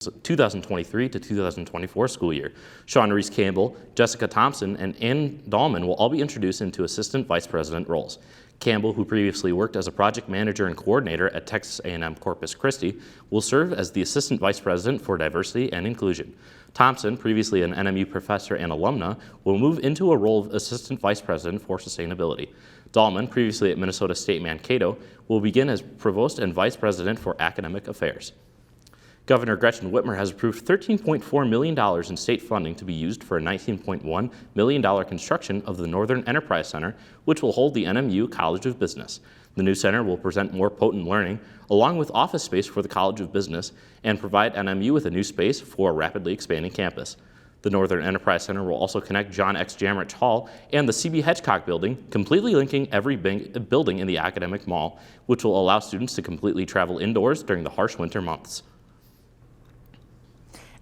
2023 to 2024 school year. Sean Reese Campbell, Jessica Thompson, and Ann Dahlman will all be introduced into assistant vice president roles. Campbell, who previously worked as a project manager and coordinator at Texas A&M Corpus Christi, will serve as the assistant vice president for diversity and inclusion. Thompson, previously an NMU professor and alumna, will move into a role of assistant vice president for sustainability. Dahlman, previously at Minnesota State Mankato, will begin as provost and vice president for academic affairs. Governor Gretchen Whitmer has approved $13.4 million in state funding to be used for a $19.1 million construction of the Northern Enterprise Center, which will hold the NMU College of Business. The new center will present more potent learning, along with office space for the College of Business, and provide NMU with a new space for a rapidly expanding campus. The Northern Enterprise Center will also connect John X. Jamrich Hall and the C.B. Hedgecock building, completely linking every building in the academic mall, which will allow students to completely travel indoors during the harsh winter months.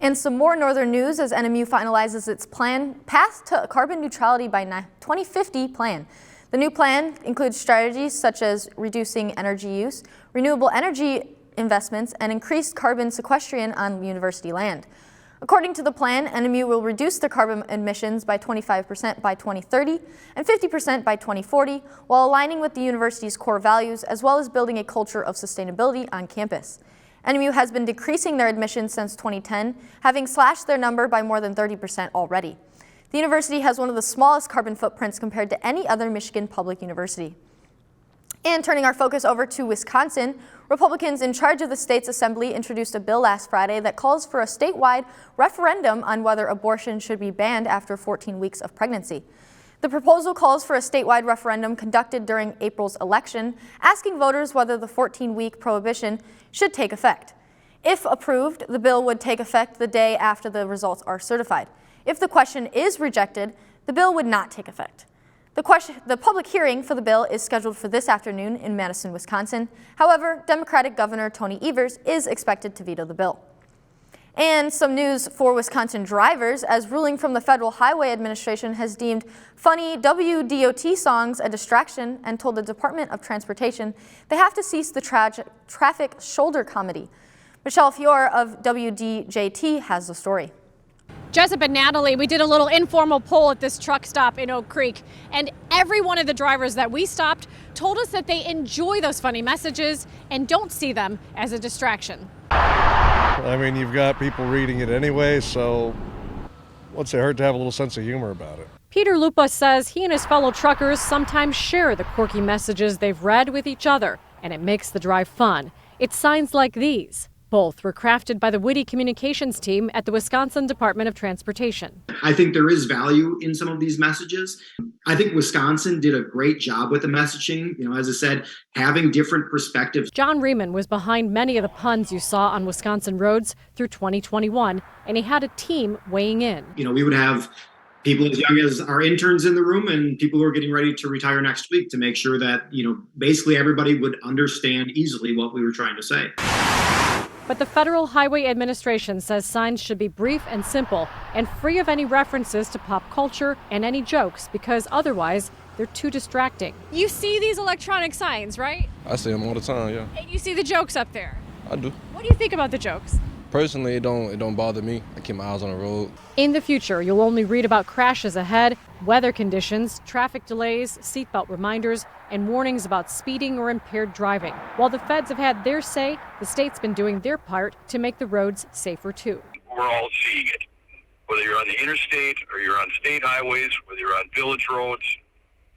And some more Northern news as NMU finalizes its path to carbon neutrality by 2050 plan. The new plan includes strategies such as reducing energy use, renewable energy investments, and increased carbon sequestration on university land. According to the plan, NMU will reduce their carbon emissions by 25% by 2030 and 50% by 2040, while aligning with the university's core values as well as building a culture of sustainability on campus. NMU has been decreasing their admissions since 2010, having slashed their number by more than 30% already. The university has one of the smallest carbon footprints compared to any other Michigan public university. And turning our focus over to Wisconsin, Republicans in charge of the state's assembly introduced a bill last Friday that calls for a statewide referendum on whether abortion should be banned after 14 weeks of pregnancy. The proposal calls for a statewide referendum conducted during April's election, asking voters whether the 14-week prohibition should take effect. If approved, the bill would take effect the day after the results are certified. If the question is rejected, the bill would not take effect. The public hearing for the bill is scheduled for this afternoon in Madison, Wisconsin. However, Democratic Governor Tony Evers is expected to veto the bill. And some news for Wisconsin drivers, as ruling from the Federal Highway Administration has deemed funny WDOT songs a distraction and told the Department of Transportation they have to cease the traffic shoulder comedy. Michelle Fiore of WDJT has the story. Jessup and Natalie, we did a little informal poll at this truck stop in Oak Creek, and every one of the drivers that we stopped told us that they enjoy those funny messages and don't see them as a distraction. I mean, you've got people reading it anyway, so what's it hurt to have a little sense of humor about it? Peter Lupa says he and his fellow truckers sometimes share the quirky messages they've read with each other, and it makes the drive fun. It's signs like these. Both were crafted by the witty communications team at the Wisconsin Department of Transportation. I think there is value in some of these messages. I think Wisconsin did a great job with the messaging. As I said, having different perspectives. John Riemann was behind many of the puns you saw on Wisconsin roads through 2021, and he had a team weighing in. We would have people as young as our interns in the room and people who are getting ready to retire next week to make sure that, basically everybody would understand easily what we were trying to say. But the Federal Highway Administration says signs should be brief and simple and free of any references to pop culture and any jokes because otherwise they're too distracting. You see these electronic signs, right? I see them all the time, yeah. And you see the jokes up there? I do. What do you think about the jokes? Personally, it don't bother me. I keep my eyes on the road. In the future, you'll only read about crashes ahead, weather conditions, traffic delays, seatbelt reminders, and warnings about speeding or impaired driving. While the feds have had their say, the state's been doing their part to make the roads safer too. We're all seeing it. Whether you're on the interstate or you're on state highways, whether you're on village roads,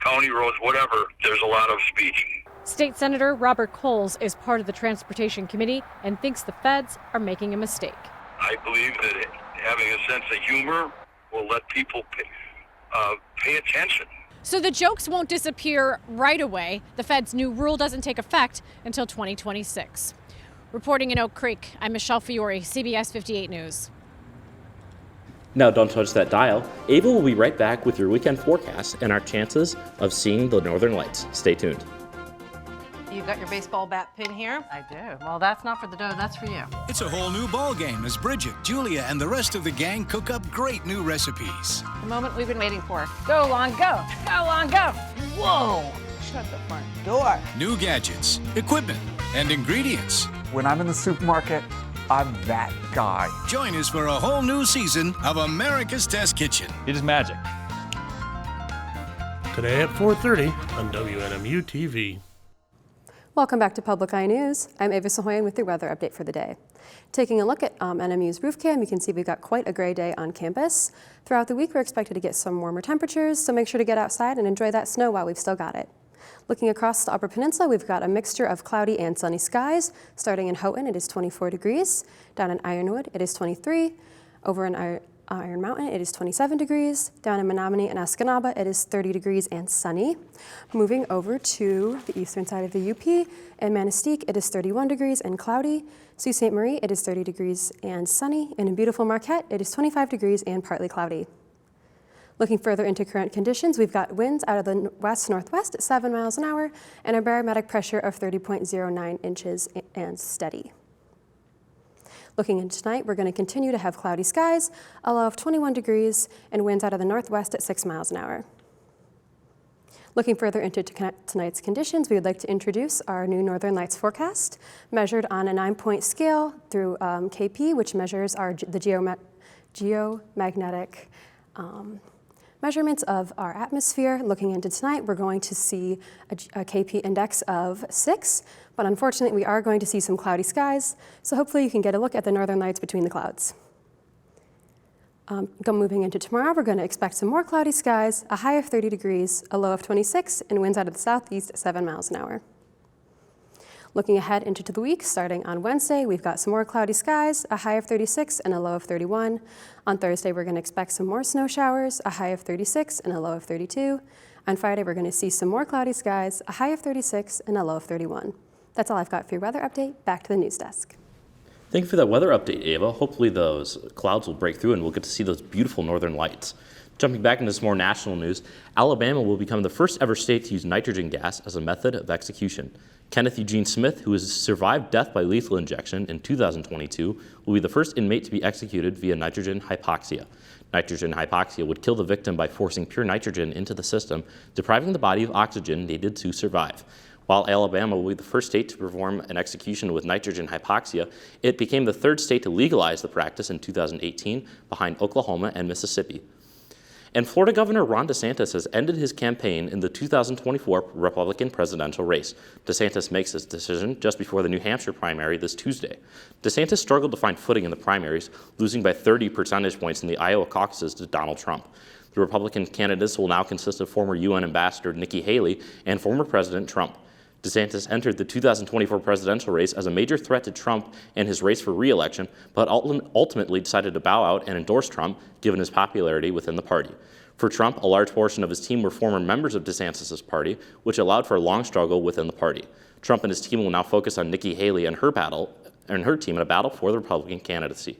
county roads, whatever, there's a lot of speeding. State Senator Robert Coles is part of the Transportation Committee and thinks the feds are making a mistake. I believe that having a sense of humor will let people pay attention. So the jokes won't disappear right away. The Fed's new rule doesn't take effect until 2026. Reporting in Oak Creek, I'm Michelle Fiore, CBS 58 News. Now don't touch that dial. Ava will be right back with your weekend forecast and our chances of seeing the northern lights. Stay tuned. You've got your baseball bat pin here? I do. Well, that's not for the dough, that's for you. It's a whole new ball game as Bridget, Julia, and the rest of the gang cook up great new recipes. The moment we've been waiting for. Go, Long, go! Go, Long, go! Whoa! Shut the front door. New gadgets, equipment, and ingredients. When I'm in the supermarket, I'm that guy. Join us for a whole new season of America's Test Kitchen. It is magic. Today at 4:30 on WNMU-TV. Welcome back to Public Eye News. I'm Ava Sahoyan with your weather update for the day. Taking a look at NMU's roof cam, you can see we've got quite a gray day on campus. Throughout the week, we're expected to get some warmer temperatures, so make sure to get outside and enjoy that snow while we've still got it. Looking across the Upper Peninsula, we've got a mixture of cloudy and sunny skies. Starting in Houghton, it is 24 degrees. Down in Ironwood, it is 23. Over in Iron Mountain, it is 27 degrees. Down in Menominee and Escanaba, it is 30 degrees and sunny. Moving over to the eastern side of the UP, in Manistee, it is 31 degrees and cloudy. Sault Ste. Marie, it is 30 degrees and sunny. And in beautiful Marquette, it is 25 degrees and partly cloudy. Looking further into current conditions, we've got winds out of the west-northwest at 7 miles an hour and a barometric pressure of 30.09 inches and steady. Looking into tonight, we're going to continue to have cloudy skies, a low of 21 degrees, and winds out of the northwest at 6 miles an hour. Looking further into tonight's conditions, we would like to introduce our new Northern Lights forecast, measured on a 9-point scale through KP, which measures the geomagnetic measurements of our atmosphere. Looking into tonight, we're going to see a KP index of 6, but unfortunately we are going to see some cloudy skies, so hopefully you can get a look at the northern lights between the clouds. Moving into tomorrow, we're going to expect some more cloudy skies, a high of 30 degrees, a low of 26, and winds out of the southeast at 7 miles an hour. Looking ahead into the week, starting on Wednesday, we've got some more cloudy skies, a high of 36 and a low of 31. On Thursday, we're going to expect some more snow showers, a high of 36 and a low of 32. On Friday, we're going to see some more cloudy skies, a high of 36 and a low of 31. That's all I've got for your weather update. Back to the news desk. Thank you for that weather update, Ava. Hopefully those clouds will break through and we'll get to see those beautiful northern lights. Jumping back into some more national news, Alabama will become the first ever state to use nitrogen gas as a method of execution. Kenneth Eugene Smith, who has survived death by lethal injection in 2022, will be the first inmate to be executed via nitrogen hypoxia. Nitrogen hypoxia would kill the victim by forcing pure nitrogen into the system, depriving the body of oxygen needed to survive. While Alabama will be the first state to perform an execution with nitrogen hypoxia, it became the third state to legalize the practice in 2018, behind Oklahoma and Mississippi. And Florida Governor Ron DeSantis has ended his campaign in the 2024 Republican presidential race. DeSantis makes his decision just before the New Hampshire primary this Tuesday. DeSantis struggled to find footing in the primaries, losing by 30 percentage points in the Iowa caucuses to Donald Trump. The Republican candidates will now consist of former UN Ambassador Nikki Haley and former President Trump. DeSantis entered the 2024 presidential race as a major threat to Trump and his race for re-election, but ultimately decided to bow out and endorse Trump, given his popularity within the party. For Trump, a large portion of his team were former members of DeSantis' party, which allowed for a long struggle within the party. Trump and his team will now focus on Nikki Haley and her team in a battle for the Republican candidacy.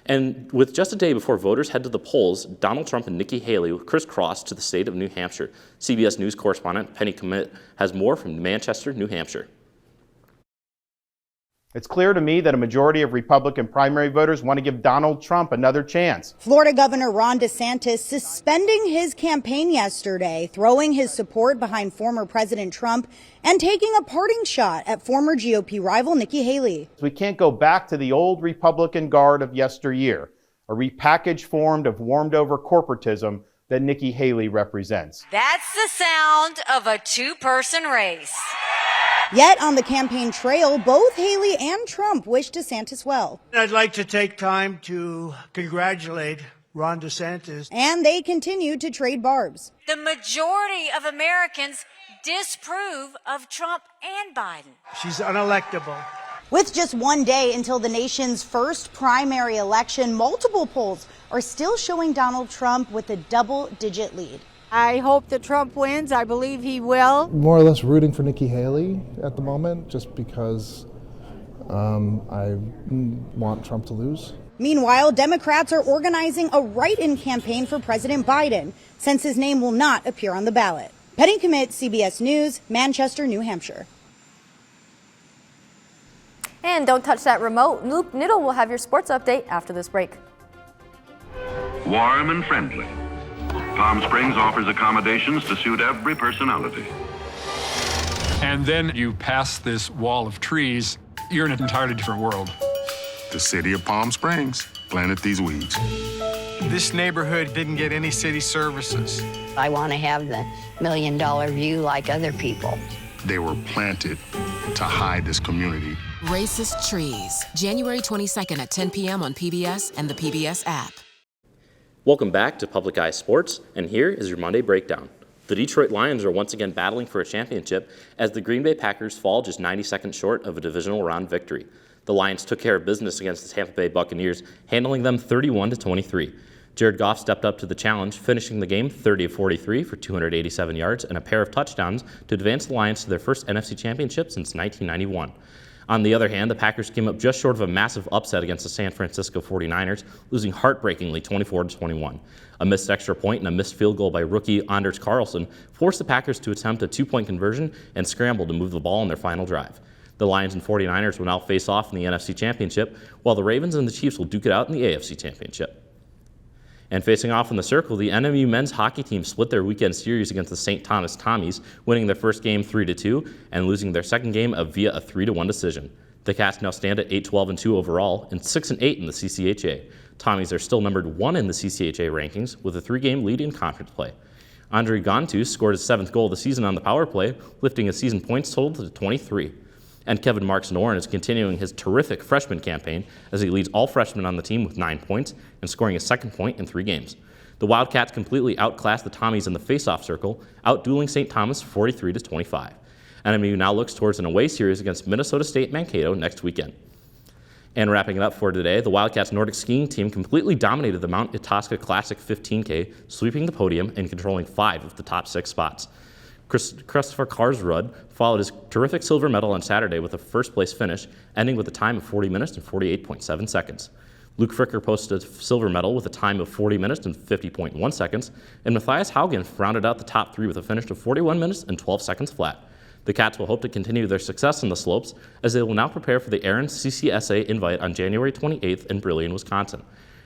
And with just a day before voters head to the polls, Donald Trump and Nikki Haley crisscrossed to the state of New Hampshire. CBS News correspondent Penny Commit has more from Manchester, New Hampshire. It's clear to me that a majority of Republican primary voters want to give Donald Trump another chance. Florida Governor Ron DeSantis suspending his campaign yesterday, throwing his support behind former President Trump and taking a parting shot at former GOP rival Nikki Haley. We can't go back to the old Republican guard of yesteryear, a repackaged form of warmed-over corporatism that Nikki Haley represents. That's the sound of a two-person race. Yet on the campaign trail, both Haley and Trump wish DeSantis well. I'd like to take time to congratulate Ron DeSantis. And they continue to trade barbs. The majority of Americans disapprove of Trump and Biden. She's unelectable. With just one day until the nation's first primary election, multiple polls are still showing Donald Trump with a double-digit lead. I hope that Trump wins. I believe he will. More or less rooting for Nikki Haley at the moment, just because I want Trump to lose. Meanwhile, Democrats are organizing a write-in campaign for President Biden, since his name will not appear on the ballot. Penny Commit, CBS News, Manchester, New Hampshire. And don't touch that remote. Luke Niddle will have your sports update after this break. Warm and friendly. Palm Springs offers accommodations to suit every personality. And then you pass this wall of trees, you're in an entirely different world. The city of Palm Springs planted these weeds. This neighborhood didn't get any city services. I want to have the $1 million view like other people. They were planted to hide this community. Racist Trees, January 22nd at 10 p.m. on PBS and the PBS app. Welcome back to Public Eye Sports, and here is your Monday breakdown. The Detroit Lions are once again battling for a championship as the Green Bay Packers fall just 90 seconds short of a divisional round victory. The Lions took care of business against the Tampa Bay Buccaneers, handling them 31-23. Jared Goff stepped up to the challenge, finishing the game 30 of 43 for 287 yards and a pair of touchdowns to advance the Lions to their first NFC championship since 1991. On the other hand, the Packers came up just short of a massive upset against the San Francisco 49ers, losing heartbreakingly 24-21. A missed extra point and a missed field goal by rookie Anders Carlson forced the Packers to attempt a two-point conversion and scramble to move the ball on their final drive. The Lions and 49ers will now face off in the NFC Championship, while the Ravens and the Chiefs will duke it out in the AFC Championship. And facing off in the circle, the NMU men's hockey team split their weekend series against the St. Thomas Tommies, winning their first game 3-2 and losing their second game via a 3-1 decision. The Cats now stand at 8-12-2 overall and 6-8 in the CCHA. Tommies are still numbered 1 in the CCHA rankings with a 3-game lead in conference play. Andre Gontus scored his 7th goal of the season on the power play, lifting his season points total to 23. And Kevin Marks-Noren is continuing his terrific freshman campaign as he leads all freshmen on the team with 9 points and scoring his 2nd point in 3 games. The Wildcats completely outclassed the Tommies in the faceoff circle, outdueling St. Thomas 43-25. NMU now looks towards an away series against Minnesota State Mankato next weekend. And wrapping it up for today, the Wildcats Nordic skiing team completely dominated the Mount Itasca Classic 15K, sweeping the podium and controlling 5 of the top 6 spots. Christopher Karsrud followed his terrific silver medal on Saturday with a first-place finish, ending with a time of 40 minutes and 48.7 seconds. Luke Fricker posted a silver medal with a time of 40 minutes and 50.1 seconds, and Matthias Haugen rounded out the top 3 with a finish of 41 minutes and 12 seconds flat. The Cats will hope to continue their success on the slopes as they will now prepare for the Aaron CCSA invite on January 28th in Brillion, Wisconsin.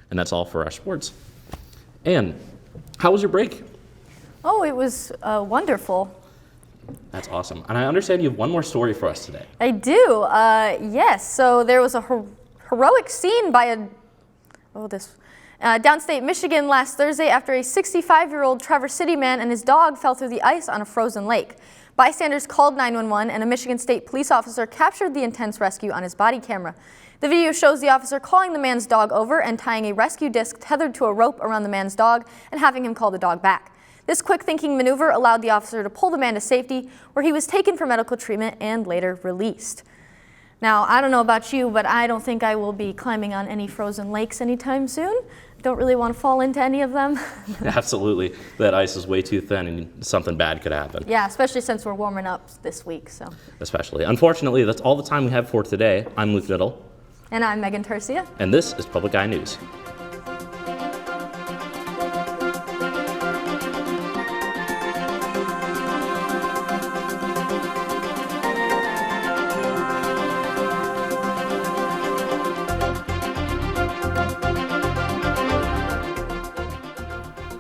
And that's all for our sports. Ann, how was your break? Oh, it was wonderful. That's awesome. And I understand you have one more story for us today. I do. Yes. So there was a heroic scene by downstate Michigan last Thursday after a 65-year-old Traverse City man and his dog fell through the ice on a frozen lake. Bystanders called 911 and a Michigan State police officer captured the intense rescue on his body camera. The video shows the officer calling the man's dog over and tying a rescue disc tethered to a rope around the man's dog and having him call the dog back. This quick-thinking maneuver allowed the officer to pull the man to safety, where he was taken for medical treatment and later released. Now, I don't know about you, but I don't think I will be climbing on any frozen lakes anytime soon. Don't really want to fall into any of them. Absolutely. That ice is way too thin and something bad could happen. Yeah, especially since we're warming up this week. So. Especially. Unfortunately, that's all the time we have for today. I'm Luke Niddle. And I'm Megan Tercia. And this is Public Eye News.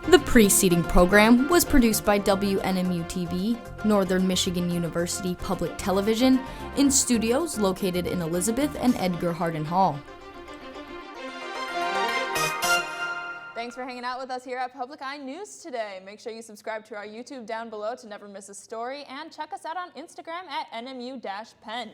The preceding program was produced by WNMU-TV, Northern Michigan University Public Television, in studios located in Elizabeth and Edgar Hardin Hall. Thanks for hanging out with us here at Public Eye News today. Make sure you subscribe to our YouTube down below to never miss a story, and check us out on Instagram at NMU-Penn.